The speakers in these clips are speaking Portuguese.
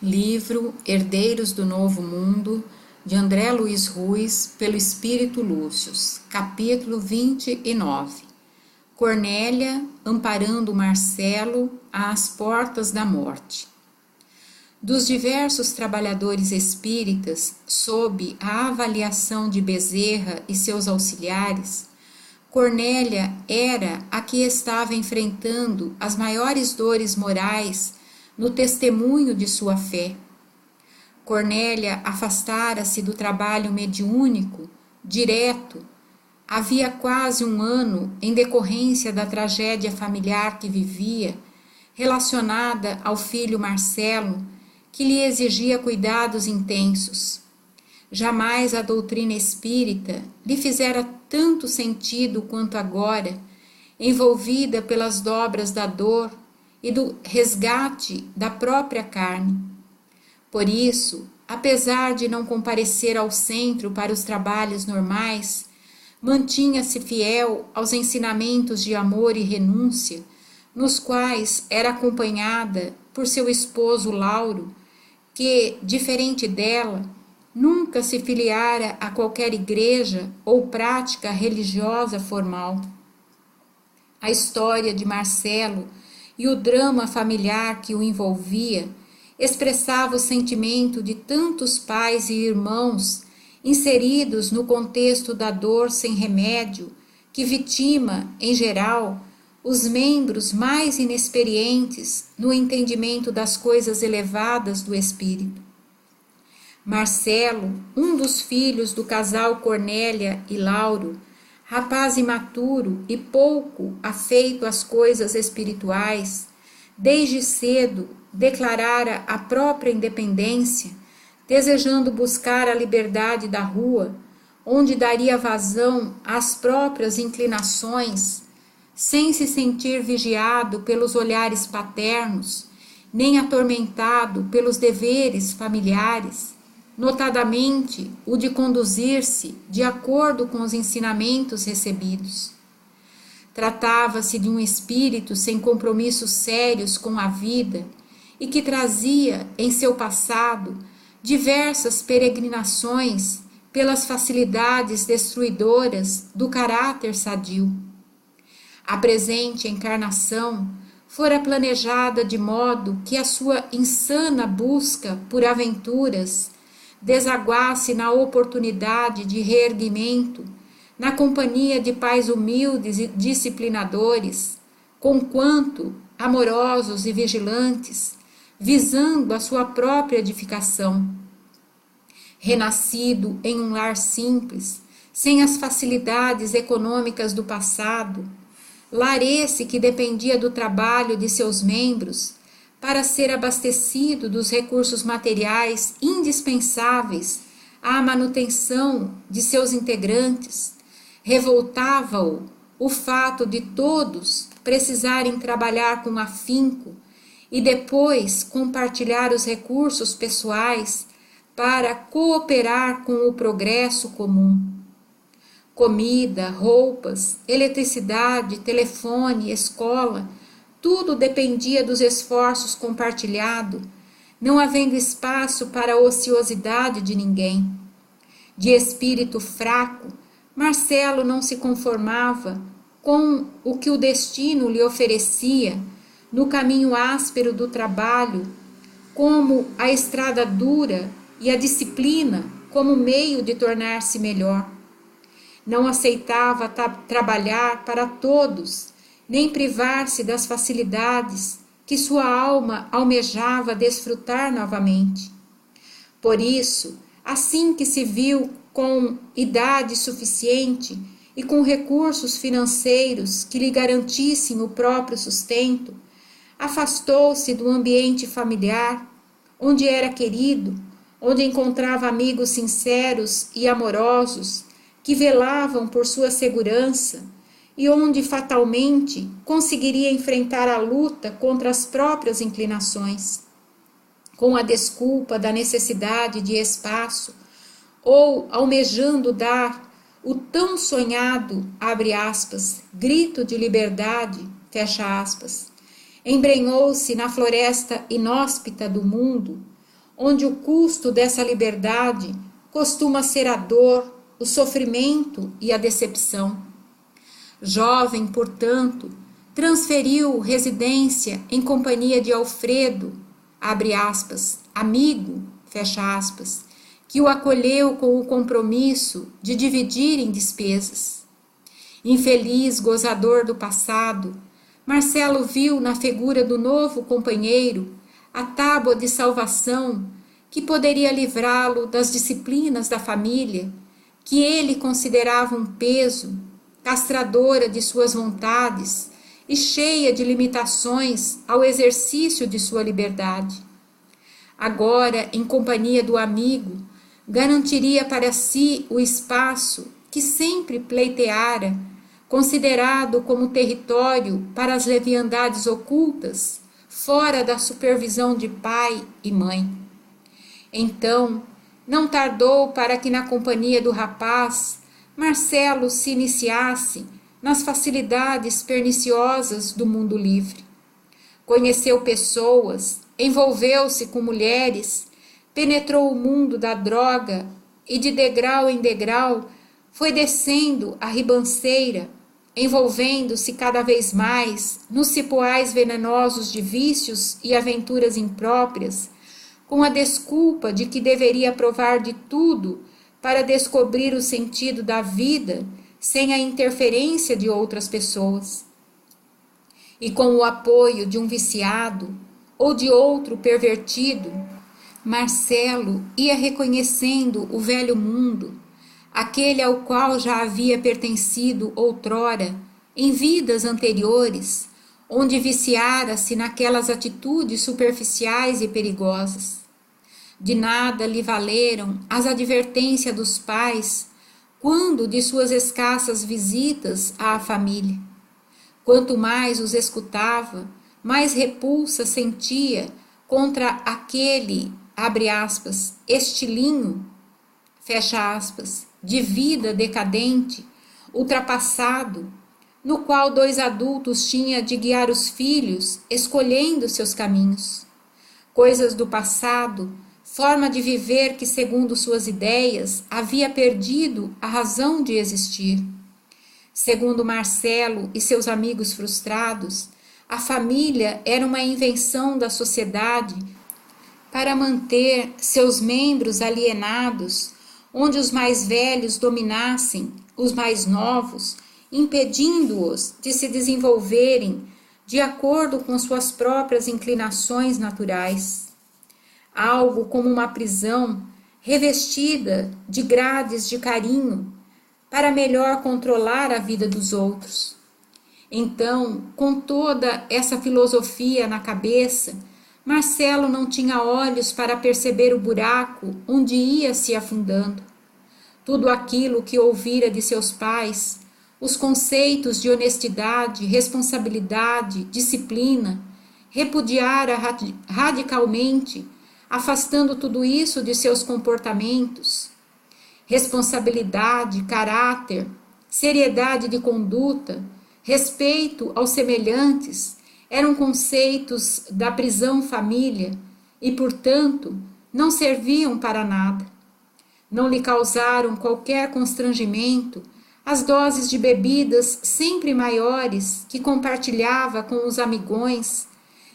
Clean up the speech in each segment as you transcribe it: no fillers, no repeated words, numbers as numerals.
Livro Herdeiros do Novo Mundo, de André Luiz Ruiz, pelo Espírito Lúcius, capítulo 29. Cornélia amparando Marcelo às portas da morte. Dos diversos trabalhadores espíritas, sob a avaliação de Bezerra e seus auxiliares, Cornélia era a que estava enfrentando as maiores dores morais no testemunho de sua fé. Cornélia afastara-se do trabalho mediúnico, direto, havia quase um ano, em decorrência da tragédia familiar que vivia, relacionada ao filho Marcelo, que lhe exigia cuidados intensos. Jamais a doutrina espírita lhe fizera tanto sentido quanto agora, envolvida pelas dobras da dor e do resgate da própria carne. Por isso, apesar de não comparecer ao centro para os trabalhos normais, mantinha-se fiel aos ensinamentos de amor e renúncia, nos quais era acompanhada por seu esposo Lauro, que, diferente dela, nunca se filiara a qualquer igreja ou prática religiosa formal. A história de Marcelo e o drama familiar que o envolvia expressava o sentimento de tantos pais e irmãos inseridos no contexto da dor sem remédio que vitima, em geral, os membros mais inexperientes no entendimento das coisas elevadas do espírito. Marcelo, um dos filhos do casal Cornélia e Lauro, rapaz imaturo e pouco afeito às coisas espirituais, desde cedo declarara a própria independência, desejando buscar a liberdade da rua, onde daria vazão às próprias inclinações, sem se sentir vigiado pelos olhares paternos, nem atormentado pelos deveres familiares, notadamente o de conduzir-se de acordo com os ensinamentos recebidos. Tratava-se de um espírito sem compromissos sérios com a vida e que trazia em seu passado diversas peregrinações pelas facilidades destruidoras do caráter sadio. A presente encarnação fora planejada de modo que a sua insana busca por aventuras desaguasse na oportunidade de reerguimento, na companhia de pais humildes e disciplinadores, conquanto amorosos e vigilantes, visando a sua própria edificação. Renascido em um lar simples, sem as facilidades econômicas do passado, lar esse que dependia do trabalho de seus membros para ser abastecido dos recursos materiais indispensáveis à manutenção de seus integrantes, revoltava-o o fato de todos precisarem trabalhar com afinco e depois compartilhar os recursos pessoais para cooperar com o progresso comum. Comida, roupas, eletricidade, telefone, escola, tudo dependia dos esforços compartilhados, não havendo espaço para a ociosidade de ninguém. De espírito fraco, Marcelo não se conformava com o que o destino lhe oferecia no caminho áspero do trabalho, como a estrada dura e a disciplina como meio de tornar-se melhor. Não aceitava trabalhar para todos, nem privar-se das facilidades que sua alma almejava desfrutar novamente. Por isso, assim que se viu com idade suficiente e com recursos financeiros que lhe garantissem o próprio sustento, afastou-se do ambiente familiar, onde era querido, onde encontrava amigos sinceros e amorosos que velavam por sua segurança e onde fatalmente conseguiria enfrentar a luta contra as próprias inclinações, com a desculpa da necessidade de espaço ou almejando dar o tão sonhado, abre aspas, grito de liberdade, fecha aspas. Embrenhou-se na floresta inóspita do mundo, onde o custo dessa liberdade costuma ser a dor, o sofrimento e a decepção. Jovem, portanto, transferiu residência em companhia de Alfredo, abre aspas, amigo, fecha aspas, que o acolheu com o compromisso de dividir em despesas. Infeliz gozador do passado, Marcelo viu na figura do novo companheiro a tábua de salvação que poderia livrá-lo das disciplinas da família, que ele considerava um peso, castradora de suas vontades e cheia de limitações ao exercício de sua liberdade. Agora, em companhia do amigo, garantiria para si o espaço que sempre pleiteara, considerado como território para as leviandades ocultas, fora da supervisão de pai e mãe. Então, não tardou para que na companhia do rapaz, Marcelo se iniciasse nas facilidades perniciosas do mundo livre. Conheceu pessoas, envolveu-se com mulheres, penetrou o mundo da droga e de degrau em degrau foi descendo a ribanceira, envolvendo-se cada vez mais nos cipoais venenosos de vícios e aventuras impróprias, com a desculpa de que deveria provar de tudo para descobrir o sentido da vida sem a interferência de outras pessoas. E com o apoio de um viciado ou de outro pervertido, Marcelo ia reconhecendo o velho mundo, aquele ao qual já havia pertencido outrora, em vidas anteriores, onde viciara-se naquelas atitudes superficiais e perigosas. De nada lhe valeram as advertências dos pais quando de suas escassas visitas à família. Quanto mais os escutava, mais repulsa sentia contra aquele, abre aspas, estilinho, fecha aspas, de vida decadente, ultrapassado, no qual dois adultos tinham de guiar os filhos, escolhendo seus caminhos. Coisas do passado, forma de viver que, segundo suas ideias, havia perdido a razão de existir. Segundo Marcelo e seus amigos frustrados, a família era uma invenção da sociedade para manter seus membros alienados, onde os mais velhos dominassem os mais novos, impedindo-os de se desenvolverem de acordo com suas próprias inclinações naturais. Algo como uma prisão revestida de grades de carinho para melhor controlar a vida dos outros. Então, com toda essa filosofia na cabeça, Marcelo não tinha olhos para perceber o buraco onde ia se afundando. Tudo aquilo que ouvira de seus pais, os conceitos de honestidade, responsabilidade, disciplina, repudiara radicalmente, afastando tudo isso de seus comportamentos. Responsabilidade, caráter, seriedade de conduta, respeito aos semelhantes eram conceitos da prisão família e, portanto, não serviam para nada. Não lhe causaram qualquer constrangimento as doses de bebidas sempre maiores que compartilhava com os amigões,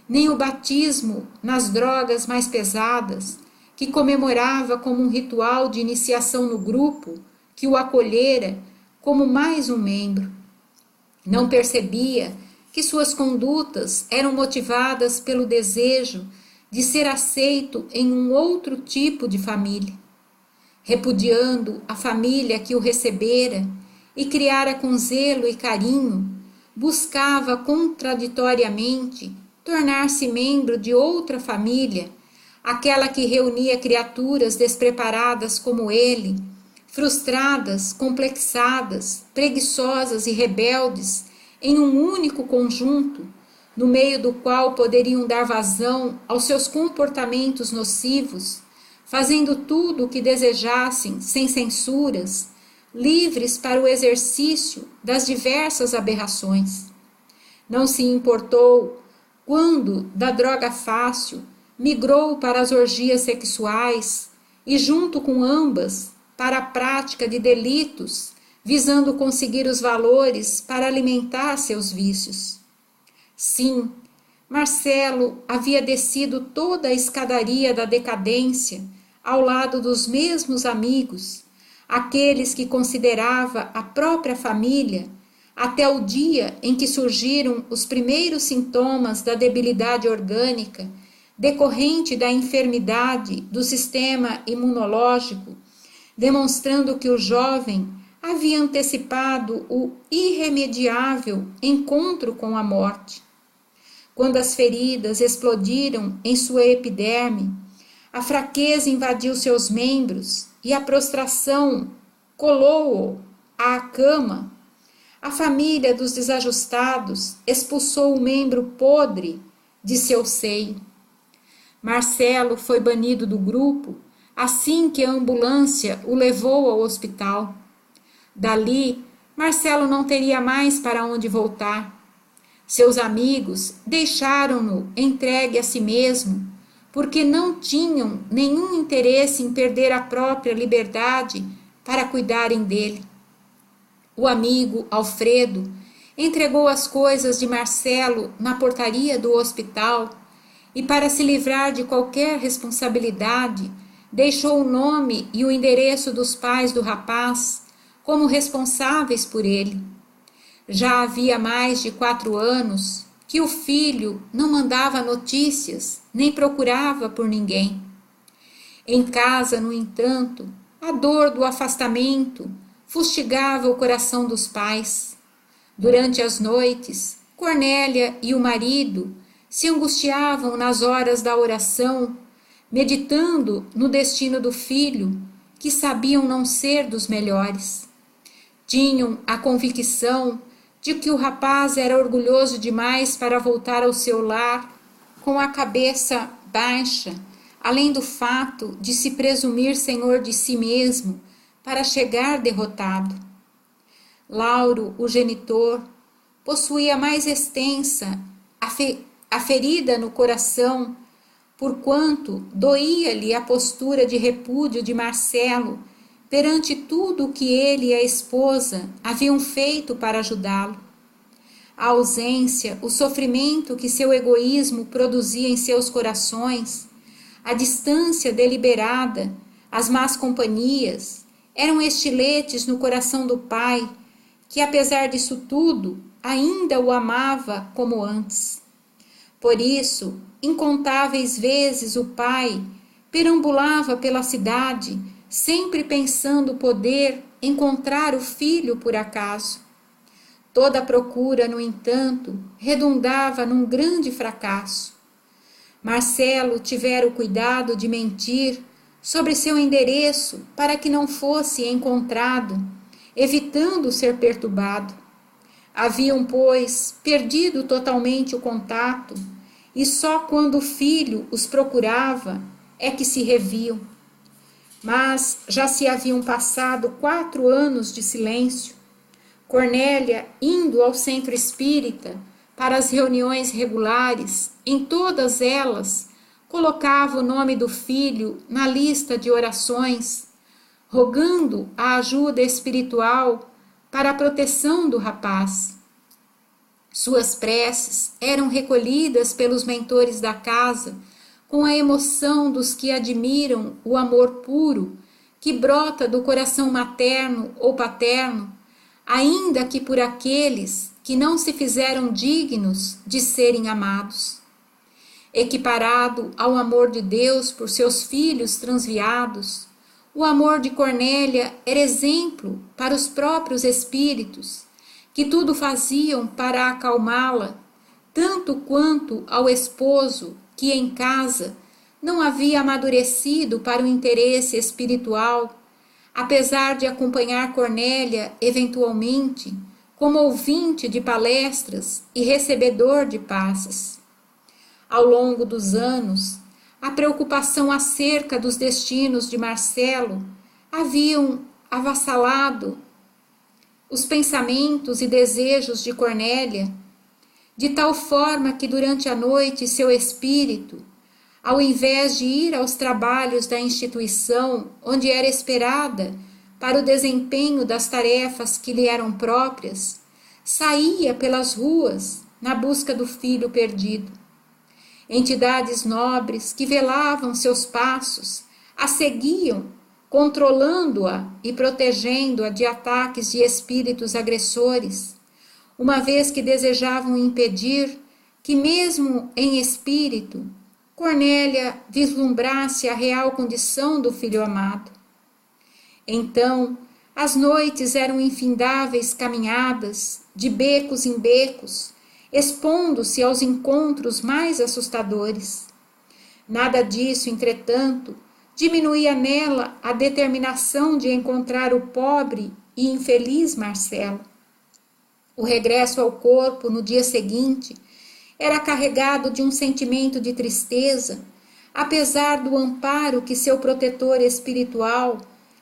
nem o batismo nas drogas mais pesadas, que comemorava como um ritual de iniciação no grupo, que o acolhera como mais um membro. Não percebia que suas condutas eram motivadas pelo desejo de ser aceito em um outro tipo de família. Repudiando a família que o recebera e criara com zelo e carinho, buscava contraditoriamente tornar-se membro de outra família, aquela que reunia criaturas despreparadas como ele, frustradas, complexadas, preguiçosas e rebeldes, em um único conjunto, no meio do qual poderiam dar vazão aos seus comportamentos nocivos, fazendo tudo o que desejassem, sem censuras, livres para o exercício das diversas aberrações. Não se importou quando, da droga fácil, migrou para as orgias sexuais e, junto com ambas, para a prática de delitos, visando conseguir os valores para alimentar seus vícios. Sim, Marcelo havia descido toda a escadaria da decadência ao lado dos mesmos amigos, aqueles que considerava a própria família, até o dia em que surgiram os primeiros sintomas da debilidade orgânica decorrente da enfermidade do sistema imunológico, demonstrando que o jovem havia antecipado o irremediável encontro com a morte. Quando as feridas explodiram em sua epiderme, a fraqueza invadiu seus membros e a prostração colou-o à cama, a família dos desajustados expulsou o membro podre de seu seio. Marcelo foi banido do grupo assim que a ambulância o levou ao hospital. Dali, Marcelo não teria mais para onde voltar. Seus amigos deixaram-no entregue a si mesmo, porque não tinham nenhum interesse em perder a própria liberdade para cuidarem dele. O amigo Alfredo entregou as coisas de Marcelo na portaria do hospital e, para se livrar de qualquer responsabilidade, deixou o nome e o endereço dos pais do rapaz como responsáveis por ele. Já havia mais de 4 anos que o filho não mandava notícias, nem procurava por ninguém. Em casa, no entanto, a dor do afastamento fustigava o coração dos pais. Durante as noites, Cornélia e o marido se angustiavam nas horas da oração, meditando no destino do filho, que sabiam não ser dos melhores. Tinham a convicção de que o rapaz era orgulhoso demais para voltar ao seu lar com a cabeça baixa, além do fato de se presumir senhor de si mesmo para chegar derrotado. Lauro, o genitor, possuía mais extensa a ferida no coração, porquanto doía-lhe a postura de repúdio de Marcelo perante tudo o que ele e a esposa haviam feito para ajudá-lo. A ausência, o sofrimento que seu egoísmo produzia em seus corações, a distância deliberada, as más companhias, eram estiletes no coração do pai, que apesar disso tudo, ainda o amava como antes. Por isso, incontáveis vezes o pai perambulava pela cidade, sempre pensando poder encontrar o filho por acaso. Toda a procura, no entanto, redundava num grande fracasso. Marcelo tivera o cuidado de mentir sobre seu endereço para que não fosse encontrado, evitando ser perturbado. Haviam, pois, perdido totalmente o contato, e só quando o filho os procurava é que se reviam. Mas já se haviam passado 4 anos de silêncio. Cornélia, indo ao centro espírita para as reuniões regulares, em todas elas, colocava o nome do filho na lista de orações, rogando a ajuda espiritual para a proteção do rapaz. Suas preces eram recolhidas pelos mentores da casa com a emoção dos que admiram o amor puro que brota do coração materno ou paterno, ainda que por aqueles que não se fizeram dignos de serem amados. Equiparado ao amor de Deus por seus filhos transviados, o amor de Cornélia era exemplo para os próprios espíritos, que tudo faziam para acalmá-la, tanto quanto ao esposo que em casa não havia amadurecido para o interesse espiritual, apesar de acompanhar Cornélia eventualmente como ouvinte de palestras e recebedor de passes. Ao longo dos anos, a preocupação acerca dos destinos de Marcelo haviam avassalado os pensamentos e desejos de Cornélia, de tal forma que durante a noite seu espírito, ao invés de ir aos trabalhos da instituição onde era esperada para o desempenho das tarefas que lhe eram próprias, saía pelas ruas na busca do filho perdido. Entidades nobres que velavam seus passos a seguiam, controlando-a e protegendo-a de ataques de espíritos agressores, uma vez que desejavam impedir que, mesmo em espírito, Cornélia vislumbrasse a real condição do filho amado. Então, as noites eram infindáveis caminhadas, de becos em becos, expondo-se aos encontros mais assustadores. Nada disso, entretanto, diminuía nela a determinação de encontrar o pobre e infeliz Marcelo. O regresso ao corpo no dia seguinte era carregado de um sentimento de tristeza, apesar do amparo que seu protetor espiritual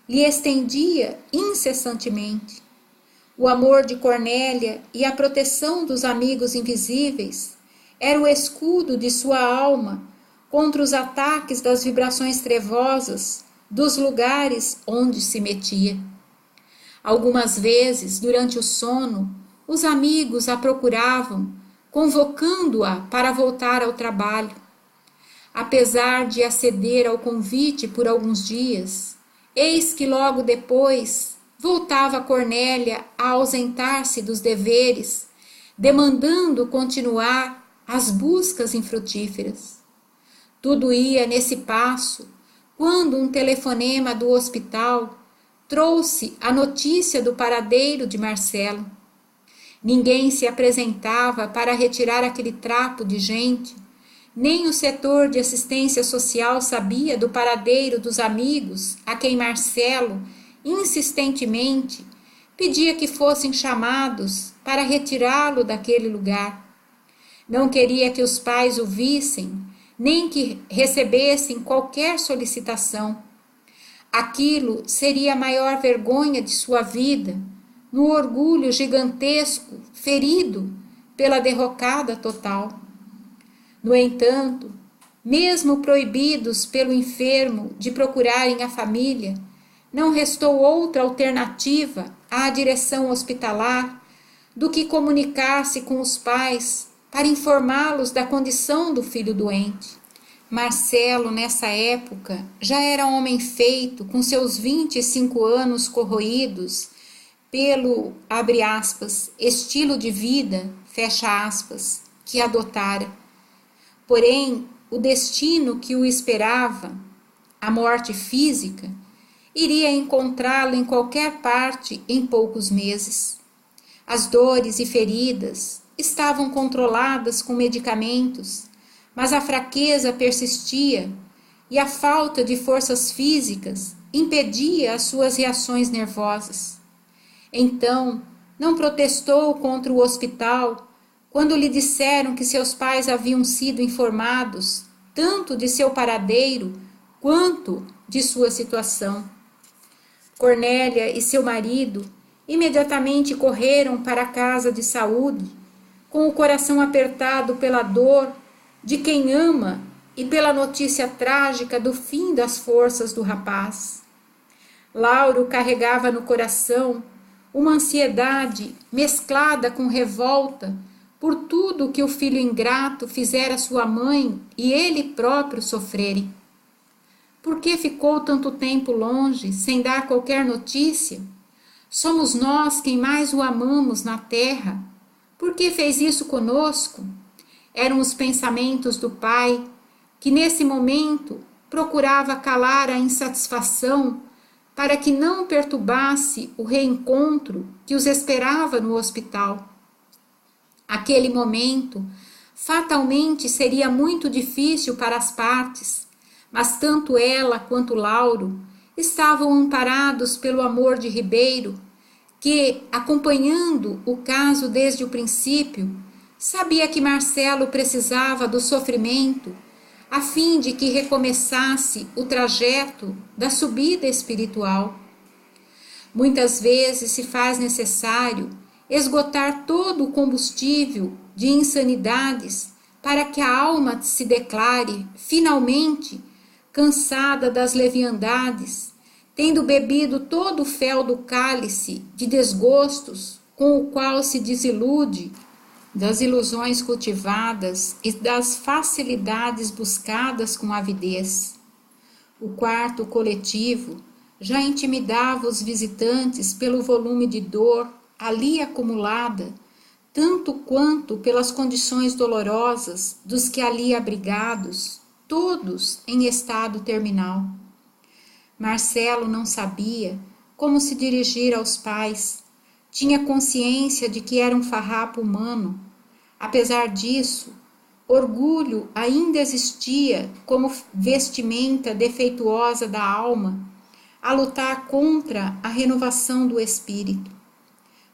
lhe estendia incessantemente. O amor de Cornélia e a proteção dos amigos invisíveis era o escudo de sua alma contra os ataques das vibrações trevosas dos lugares onde se metia. Algumas vezes, durante o sono, os amigos a procuravam, convocando-a para voltar ao trabalho. Apesar de aceder ao convite por alguns dias, eis que logo depois voltava Cornélia a ausentar-se dos deveres, demandando continuar as buscas infrutíferas. Tudo ia nesse passo, quando um telefonema do hospital trouxe a notícia do paradeiro de Marcelo. Ninguém se apresentava para retirar aquele trapo de gente, nem o setor de assistência social sabia do paradeiro dos amigos a quem Marcelo, insistentemente, pedia que fossem chamados para retirá-lo daquele lugar. Não queria que os pais o vissem, nem que recebessem qualquer solicitação. Aquilo seria a maior vergonha de sua vida, no orgulho gigantesco ferido pela derrocada total. No entanto, mesmo proibidos pelo enfermo de procurarem a família, não restou outra alternativa à direção hospitalar do que comunicar-se com os pais para informá-los da condição do filho doente. Marcelo, nessa época, já era homem feito, com seus 25 anos corroídos pelo, abre aspas, estilo de vida, fecha aspas, que adotara. Porém, o destino que o esperava, a morte física, iria encontrá-lo em qualquer parte em poucos meses. As dores e feridas estavam controladas com medicamentos, mas a fraqueza persistia e a falta de forças físicas impedia as suas reações nervosas. Então, não protestou contra o hospital quando lhe disseram que seus pais haviam sido informados tanto de seu paradeiro quanto de sua situação. Cornélia e seu marido imediatamente correram para a casa de saúde, com o coração apertado pela dor de quem ama e pela notícia trágica do fim das forças do rapaz. Lauro carregava no coração uma ansiedade mesclada com revolta por tudo que o filho ingrato fizera sua mãe e ele próprio sofrerem. Por que ficou tanto tempo longe, sem dar qualquer notícia? Somos nós quem mais o amamos na terra. Por que fez isso conosco? Eram os pensamentos do pai, que nesse momento procurava calar a insatisfação para que não perturbasse o reencontro que os esperava no hospital. Aquele momento fatalmente seria muito difícil para as partes, mas tanto ela quanto Lauro estavam amparados pelo amor de Ribeiro, que, acompanhando o caso desde o princípio, sabia que Marcelo precisava do sofrimento a fim de que recomeçasse o trajeto da subida espiritual. Muitas vezes se faz necessário esgotar todo o combustível de insanidades para que a alma se declare, finalmente, cansada das leviandades, tendo bebido todo o fel do cálice de desgostos com o qual se desilude, das ilusões cultivadas e das facilidades buscadas com avidez. O quarto coletivo já intimidava os visitantes pelo volume de dor ali acumulada, tanto quanto pelas condições dolorosas dos que ali abrigados, todos em estado terminal. Marcelo não sabia como se dirigir aos pais, tinha consciência de que era um farrapo humano. Apesar disso, orgulho ainda existia como vestimenta defeituosa da alma, a lutar contra a renovação do espírito.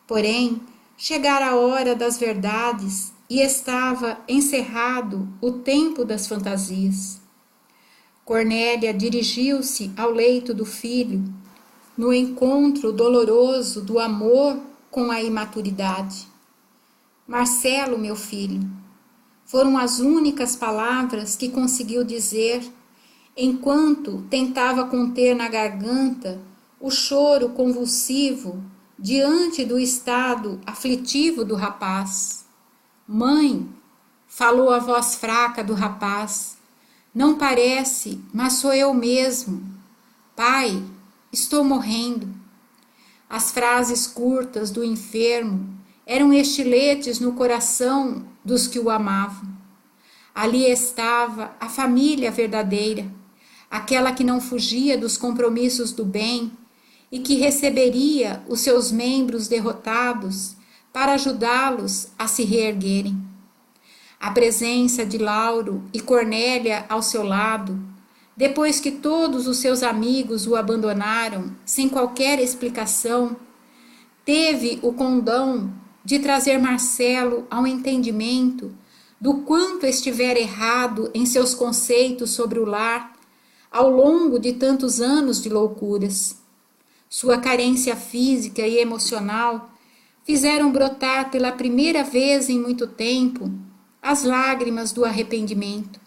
Porém, chegara a hora das verdades e estava encerrado o tempo das fantasias. Cornélia dirigiu-se ao leito do filho, no encontro doloroso do amor com a imaturidade. Marcelo, meu filho, foram as únicas palavras que conseguiu dizer, enquanto tentava conter na garganta o choro convulsivo diante do estado aflitivo do rapaz. Mãe, falou a voz fraca do rapaz, não parece, mas sou eu mesmo. Pai, estou morrendo. As frases curtas do enfermo eram estiletes no coração dos que o amavam. Ali estava a família verdadeira, aquela que não fugia dos compromissos do bem e que receberia os seus membros derrotados para ajudá-los a se reerguerem. A presença de Lauro e Cornélia ao seu lado, depois que todos os seus amigos o abandonaram sem qualquer explicação, teve o condão de trazer Marcelo ao entendimento do quanto estivera errado em seus conceitos sobre o lar ao longo de tantos anos de loucuras. Sua carência física e emocional fizeram brotar pela primeira vez em muito tempo as lágrimas do arrependimento.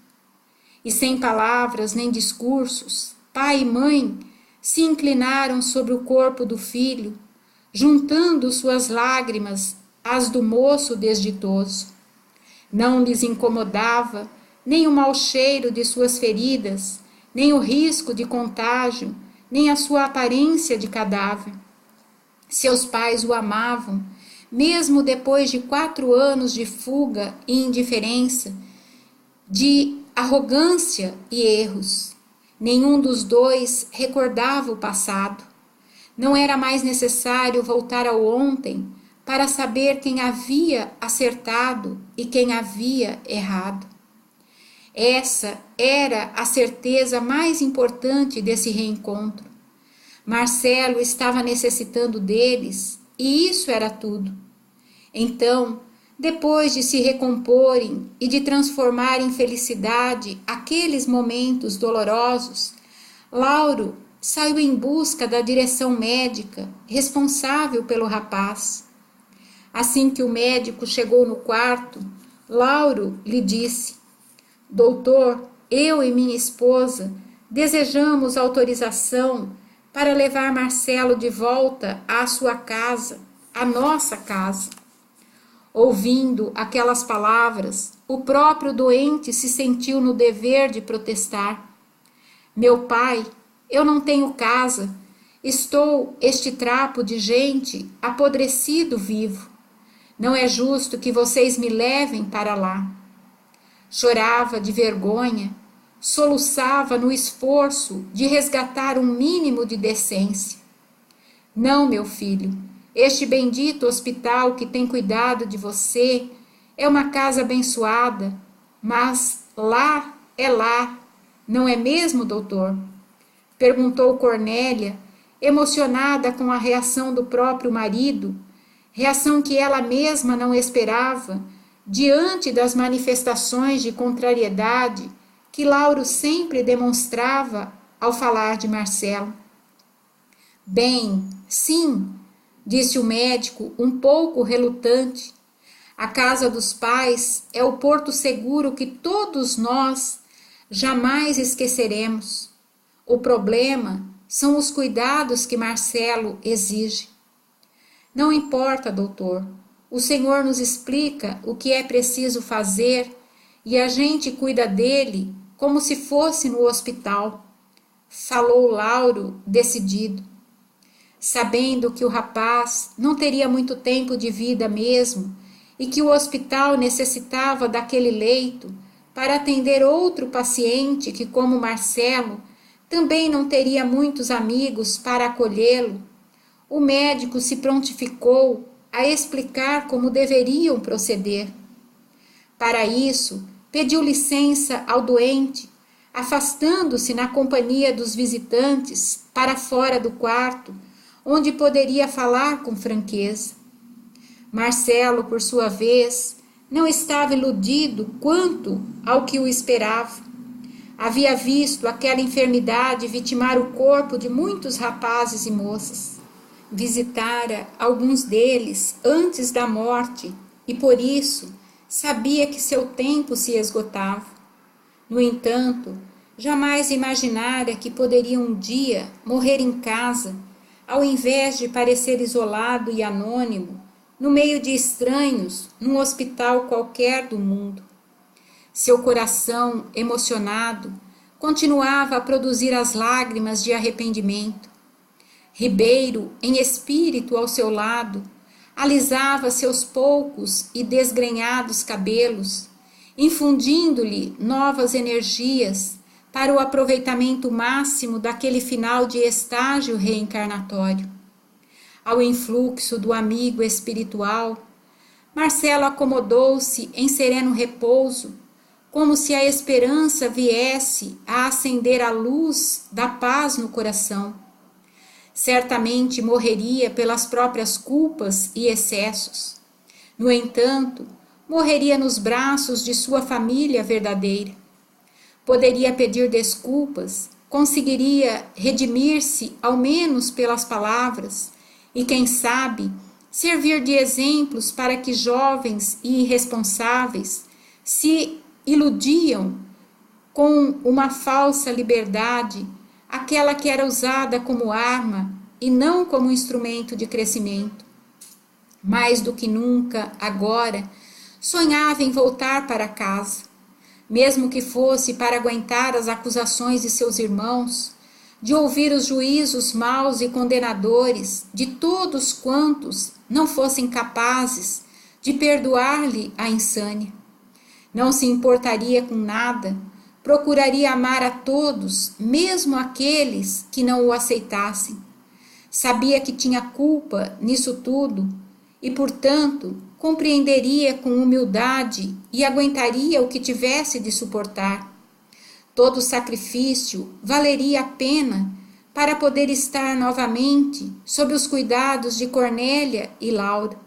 E sem palavras nem discursos, pai e mãe se inclinaram sobre o corpo do filho, juntando suas lágrimas às do moço desditoso. Não lhes incomodava nem o mau cheiro de suas feridas, nem o risco de contágio, nem a sua aparência de cadáver. Seus pais o amavam, mesmo depois de 4 anos de fuga e indiferença, de arrogância e erros. Nenhum dos dois recordava o passado. Não era mais necessário voltar ao ontem para saber quem havia acertado e quem havia errado. Essa era a certeza mais importante desse reencontro. Marcelo estava necessitando deles e isso era tudo. Então, depois de se recomporem e de transformar em felicidade aqueles momentos dolorosos, Lauro saiu em busca da direção médica responsável pelo rapaz. Assim que o médico chegou no quarto, Lauro lhe disse: Doutor, eu e minha esposa desejamos autorização para levar Marcelo de volta à sua casa, à nossa casa. Ouvindo aquelas palavras, o próprio doente se sentiu no dever de protestar. Meu pai, eu não tenho casa, estou este trapo de gente apodrecido vivo. Não é justo que vocês me levem para lá. Chorava de vergonha, soluçava no esforço de resgatar um mínimo de decência. Não, meu filho, este bendito hospital que tem cuidado de você é uma casa abençoada, mas lá é lá, não é mesmo, doutor? Perguntou Cornélia, emocionada com a reação do próprio marido, reação que ela mesma não esperava, diante das manifestações de contrariedade que Lauro sempre demonstrava ao falar de Marcelo. Bem, sim, disse o médico um pouco relutante. A casa dos pais é o porto seguro que todos nós jamais esqueceremos. O problema são os cuidados que Marcelo exige. Não importa, doutor. O Senhor nos explica o que é preciso fazer e a gente cuida dele como se fosse no hospital, falou Lauro, decidido. Sabendo que o rapaz não teria muito tempo de vida mesmo e que o hospital necessitava daquele leito para atender outro paciente que, como Marcelo, também não teria muitos amigos para acolhê-lo, o médico se prontificou a explicar como deveriam proceder. Para isso, pediu licença ao doente, afastando-se na companhia dos visitantes para fora do quarto, onde poderia falar com franqueza. Marcelo, por sua vez, não estava iludido quanto ao que o esperava. Havia visto aquela enfermidade vitimar o corpo de muitos rapazes e moças. Visitara alguns deles antes da morte e, por isso, sabia que seu tempo se esgotava. No entanto, jamais imaginara que poderia um dia morrer em casa, ao invés de parecer isolado e anônimo, no meio de estranhos, num hospital qualquer do mundo. Seu coração, emocionado, continuava a produzir as lágrimas de arrependimento. Ribeiro, em espírito ao seu lado, alisava seus poucos e desgrenhados cabelos, infundindo-lhe novas energias para o aproveitamento máximo daquele final de estágio reencarnatório. Ao influxo do amigo espiritual, Marcelo acomodou-se em sereno repouso, como se a esperança viesse a acender a luz da paz no coração. Certamente morreria pelas próprias culpas e excessos. No entanto, morreria nos braços de sua família verdadeira. Poderia pedir desculpas, conseguiria redimir-se ao menos pelas palavras e, quem sabe, servir de exemplos para que jovens e irresponsáveis se iludiam com uma falsa liberdade, aquela que era usada como arma e não como instrumento de crescimento. Mais do que nunca, agora, sonhava em voltar para casa, mesmo que fosse para aguentar as acusações de seus irmãos, de ouvir os juízos maus e condenadores de todos quantos não fossem capazes de perdoar-lhe a insânia. Não se importaria com nada, procuraria amar a todos, mesmo aqueles que não o aceitassem. Sabia que tinha culpa nisso tudo e, portanto, compreenderia com humildade e aguentaria o que tivesse de suportar. Todo sacrifício valeria a pena para poder estar novamente sob os cuidados de Cornélia e Laura.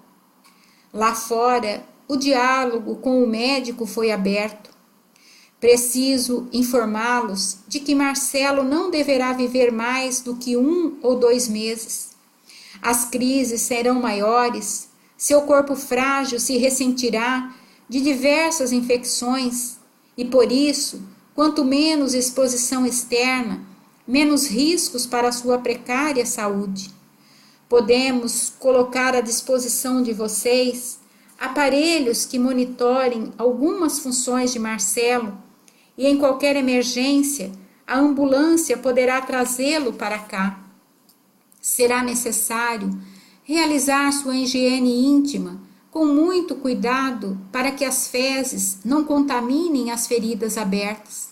Lá fora, o diálogo com o médico foi aberto. Preciso informá-los de que Marcelo não deverá viver mais do que 1 ou 2 meses. As crises serão maiores, seu corpo frágil se ressentirá de diversas infecções e, por isso, quanto menos exposição externa, menos riscos para a sua precária saúde. Podemos colocar à disposição de vocês aparelhos que monitorem algumas funções de Marcelo e, em qualquer emergência, a ambulância poderá trazê-lo para cá. Será necessário realizar sua higiene íntima com muito cuidado para que as fezes não contaminem as feridas abertas.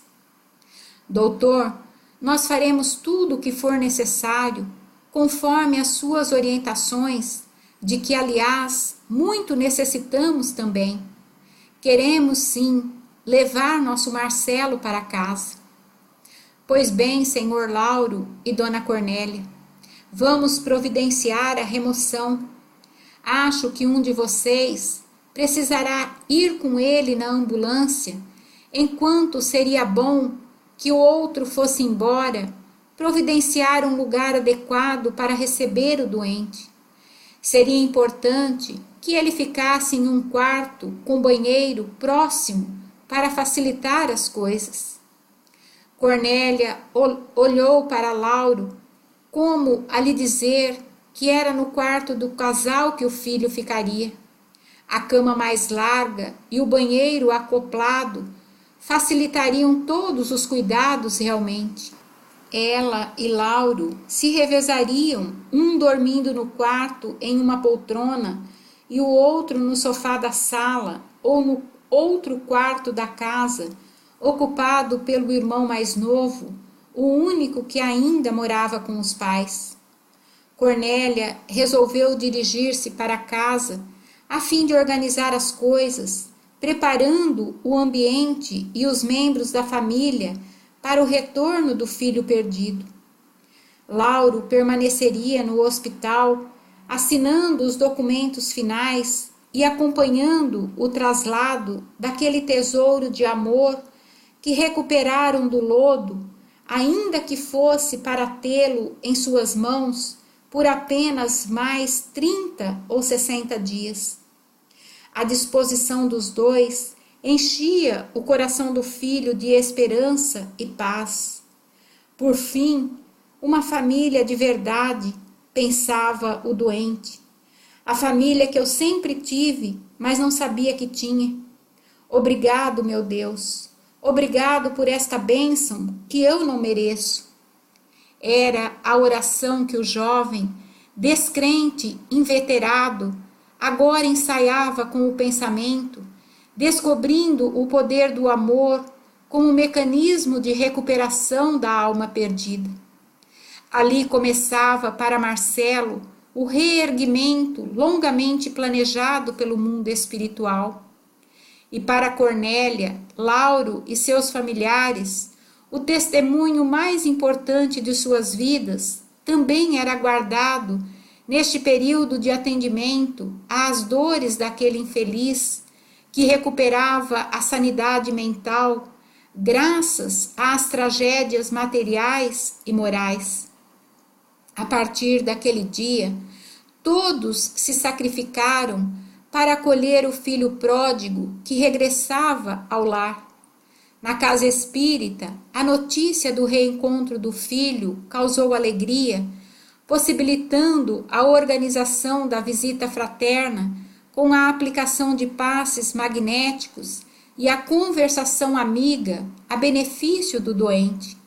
Doutor, nós faremos tudo o que for necessário, conforme as suas orientações, de que, aliás, muito necessitamos também. Queremos, sim, levar nosso Marcelo para casa. Pois bem, senhor Lauro e dona Cornélia, vamos providenciar a remoção. Acho que um de vocês precisará ir com ele na ambulância, enquanto seria bom que o outro fosse embora, providenciar um lugar adequado para receber o doente. Seria importante que ele ficasse em um quarto com banheiro próximo para facilitar as coisas. Cornélia olhou para Lauro, como a lhe dizer que era no quarto do casal que o filho ficaria. A cama mais larga e o banheiro acoplado facilitariam todos os cuidados realmente. Ela e Lauro se revezariam, um dormindo no quarto em uma poltrona e o outro no sofá da sala ou no outro quarto da casa, ocupado pelo irmão mais novo, o único que ainda morava com os pais. Cornélia resolveu dirigir-se para casa a fim de organizar as coisas, preparando o ambiente e os membros da família para o retorno do filho perdido. Lauro permaneceria no hospital, assinando os documentos finais e acompanhando o traslado daquele tesouro de amor que recuperaram do lodo, ainda que fosse para tê-lo em suas mãos por apenas mais 30 ou 60 dias. A disposição dos dois enchia o coração do filho de esperança e paz. Por fim, uma família de verdade, pensava o doente. A família que eu sempre tive, mas não sabia que tinha. Obrigado, meu Deus. Obrigado por esta bênção que eu não mereço. Era a oração que o jovem, descrente, inveterado, agora ensaiava com o pensamento, descobrindo o poder do amor como mecanismo de recuperação da alma perdida. Ali começava para Marcelo o reerguimento longamente planejado pelo mundo espiritual. E para Cornélia, Lauro e seus familiares, o testemunho mais importante de suas vidas também era guardado neste período de atendimento às dores daquele infeliz que recuperava a sanidade mental graças às tragédias materiais e morais. A partir daquele dia, todos se sacrificaram para acolher o filho pródigo que regressava ao lar. Na casa espírita, a notícia do reencontro do filho causou alegria, possibilitando a organização da visita fraterna com a aplicação de passes magnéticos e a conversação amiga a benefício do doente.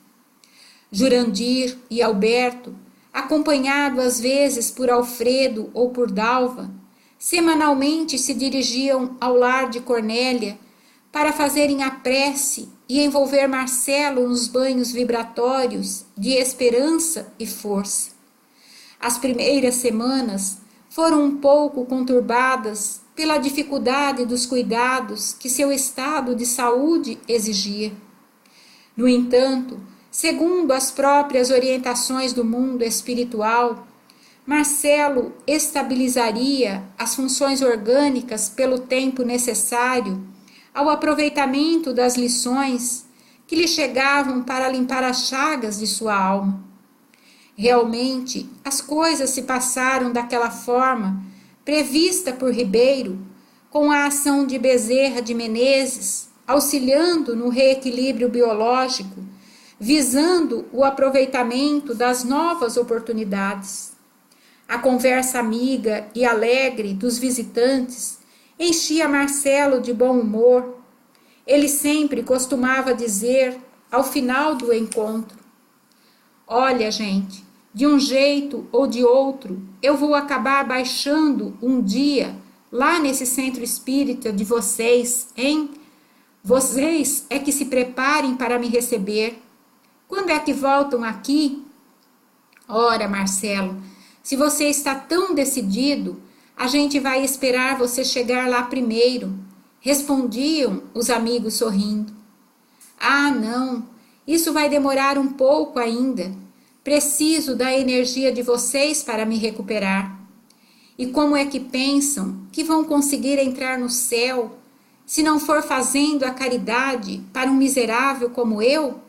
Jurandir e Alberto, acompanhado às vezes por Alfredo ou por Dalva, semanalmente se dirigiam ao lar de Cornélia para fazerem a prece e envolver Marcelo nos banhos vibratórios de esperança e força. As primeiras semanas foram um pouco conturbadas pela dificuldade dos cuidados que seu estado de saúde exigia. No entanto, segundo as próprias orientações do mundo espiritual, Marcelo estabilizaria as funções orgânicas pelo tempo necessário ao aproveitamento das lições que lhe chegavam para limpar as chagas de sua alma. Realmente, as coisas se passaram daquela forma prevista por Ribeiro, com a ação de Bezerra de Menezes, auxiliando no reequilíbrio biológico, visando o aproveitamento das novas oportunidades. A conversa amiga e alegre dos visitantes enchia Marcelo de bom humor. Ele sempre costumava dizer, ao final do encontro: olha, gente, de um jeito ou de outro, eu vou acabar baixando um dia lá nesse centro espírita de vocês, hein? Vocês é que se preparem para me receber. Quando é que voltam aqui? Ora, Marcelo, se você está tão decidido, a gente vai esperar você chegar lá primeiro, respondiam os amigos sorrindo. Ah, não, isso vai demorar um pouco ainda. Preciso da energia de vocês para me recuperar. E como é que pensam que vão conseguir entrar no céu se não for fazendo a caridade para um miserável como eu?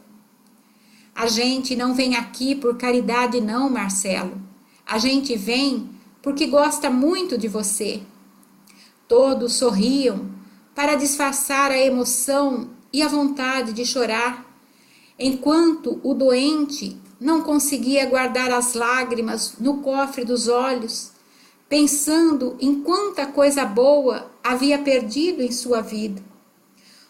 A gente não vem aqui por caridade não, Marcelo. A gente vem porque gosta muito de você. Todos sorriam para disfarçar a emoção e a vontade de chorar, enquanto o doente não conseguia guardar as lágrimas no cofre dos olhos, pensando em quanta coisa boa havia perdido em sua vida.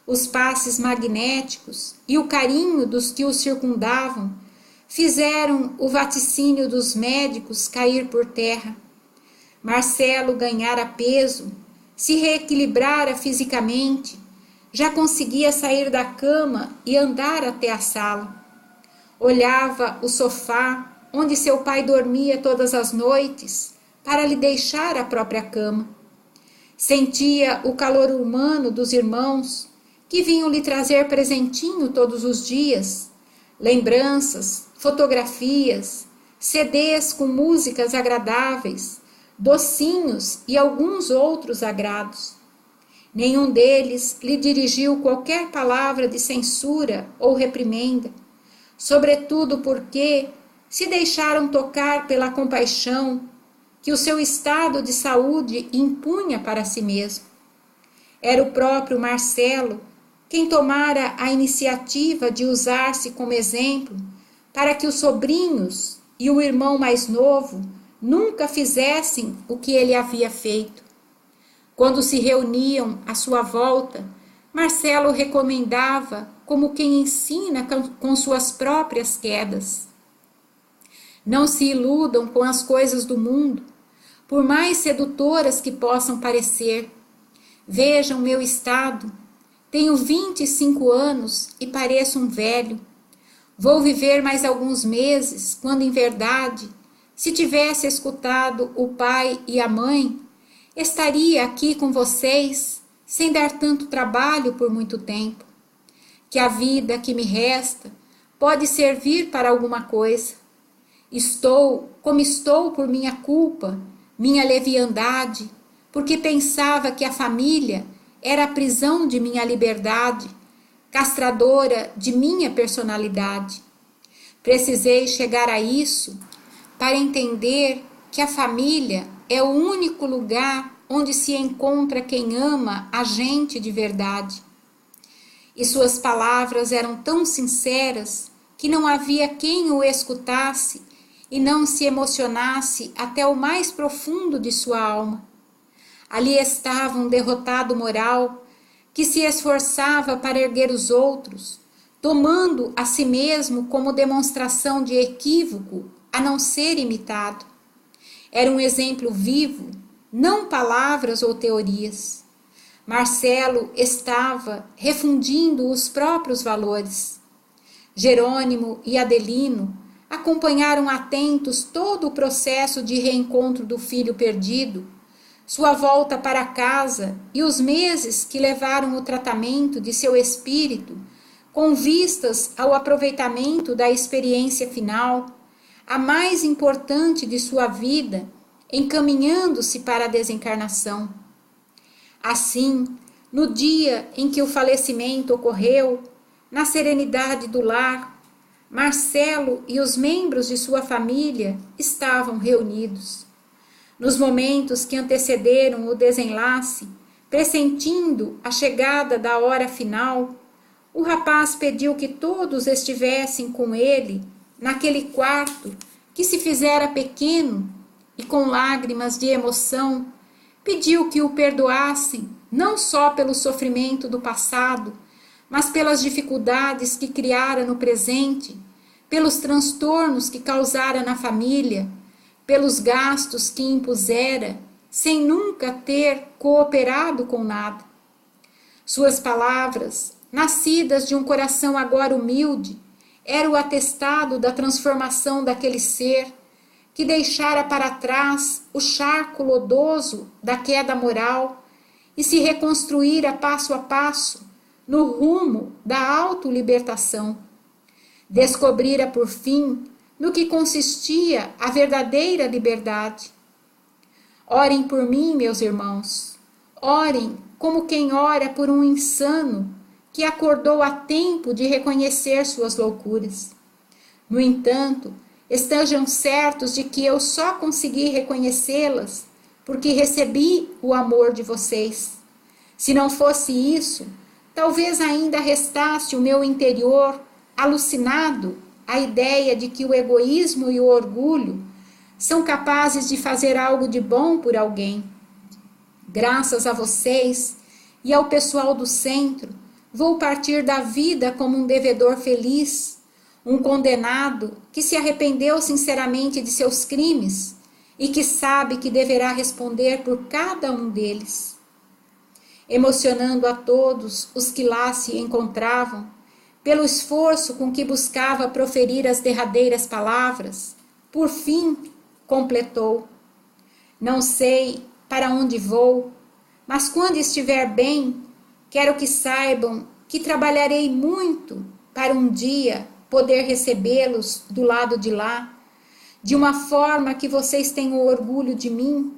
Os passes magnéticos e o carinho dos que o circundavam fizeram o vaticínio dos médicos cair por terra. Marcelo ganhara peso, se reequilibrara fisicamente, já conseguia sair da cama e andar até a sala. Olhava o sofá onde seu pai dormia todas as noites para lhe deixar a própria cama. Sentia o calor humano dos irmãos que vinham lhe trazer presentinho todos os dias, lembranças, fotografias, CDs com músicas agradáveis, docinhos e alguns outros agrados. Nenhum deles lhe dirigiu qualquer palavra de censura ou reprimenda, sobretudo porque se deixaram tocar pela compaixão que o seu estado de saúde impunha para si mesmo. Era o próprio Marcelo quem tomara a iniciativa de usar-se como exemplo para que os sobrinhos e o irmão mais novo nunca fizessem o que ele havia feito. Quando se reuniam à sua volta, Marcelo recomendava como quem ensina com suas próprias quedas. Não se iludam com as coisas do mundo, por mais sedutoras que possam parecer. Vejam meu estado. Tenho 25 anos e pareço um velho. Vou viver mais alguns meses, quando em verdade, se tivesse escutado o pai e a mãe, estaria aqui com vocês, sem dar tanto trabalho por muito tempo. Que a vida que me resta pode servir para alguma coisa. Estou como estou por minha culpa, minha leviandade, porque pensava que a família era a prisão de minha liberdade, castradora de minha personalidade. Precisei chegar a isso para entender que a família é o único lugar onde se encontra quem ama a gente de verdade. E suas palavras eram tão sinceras que não havia quem o escutasse e não se emocionasse até o mais profundo de sua alma. Ali estava um derrotado moral que se esforçava para erguer os outros, tomando a si mesmo como demonstração de equívoco a não ser imitado. Era um exemplo vivo, não palavras ou teorias. Marcelo estava refundindo os próprios valores. Jerônimo e Adelino acompanharam atentos todo o processo de reencontro do filho perdido, sua volta para casa e os meses que levaram o tratamento de seu espírito, com vistas ao aproveitamento da experiência final, a mais importante de sua vida, encaminhando-se para a desencarnação. Assim, no dia em que o falecimento ocorreu, na serenidade do lar, Marcelo e os membros de sua família estavam reunidos. Nos momentos que antecederam o desenlace, pressentindo a chegada da hora final, o rapaz pediu que todos estivessem com ele naquele quarto que se fizera pequeno e com lágrimas de emoção, pediu que o perdoassem não só pelo sofrimento do passado, mas pelas dificuldades que criara no presente, pelos transtornos que causara na família, pelos gastos que impusera, sem nunca ter cooperado com nada. Suas palavras, nascidas de um coração agora humilde, era o atestado da transformação daquele ser que deixara para trás o charco lodoso da queda moral e se reconstruíra passo a passo no rumo da autolibertação. Descobrira por fim no que consistia a verdadeira liberdade. Orem por mim, meus irmãos. Orem como quem ora por um insano que acordou a tempo de reconhecer suas loucuras. No entanto, estejam certos de que eu só consegui reconhecê-las porque recebi o amor de vocês. Se não fosse isso, talvez ainda restasse o meu interior alucinado a ideia de que o egoísmo e o orgulho são capazes de fazer algo de bom por alguém. Graças a vocês e ao pessoal do centro, vou partir da vida como um devedor feliz, um condenado que se arrependeu sinceramente de seus crimes e que sabe que deverá responder por cada um deles. Emocionando a todos os que lá se encontravam, pelo esforço com que buscava proferir as derradeiras palavras, por fim completou: não sei para onde vou, mas quando estiver bem, quero que saibam que trabalharei muito para um dia poder recebê-los do lado de lá, de uma forma que vocês tenham orgulho de mim,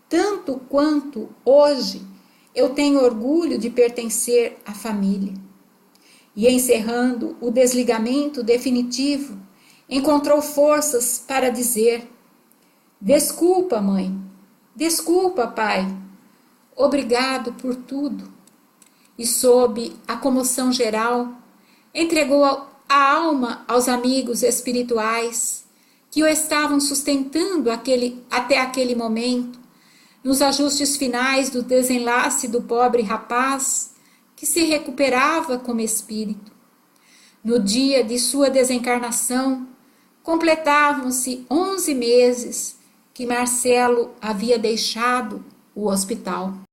tanto quanto hoje eu tenho orgulho de pertencer à família. E encerrando o desligamento definitivo, encontrou forças para dizer: desculpa, mãe. Desculpa, pai. Obrigado por tudo. E sob a comoção geral, entregou a alma aos amigos espirituais que o estavam sustentando até aquele momento, nos ajustes finais do desenlace do pobre rapaz que se recuperava como espírito. No dia de sua desencarnação, completavam-se 11 meses que Marcelo havia deixado o hospital.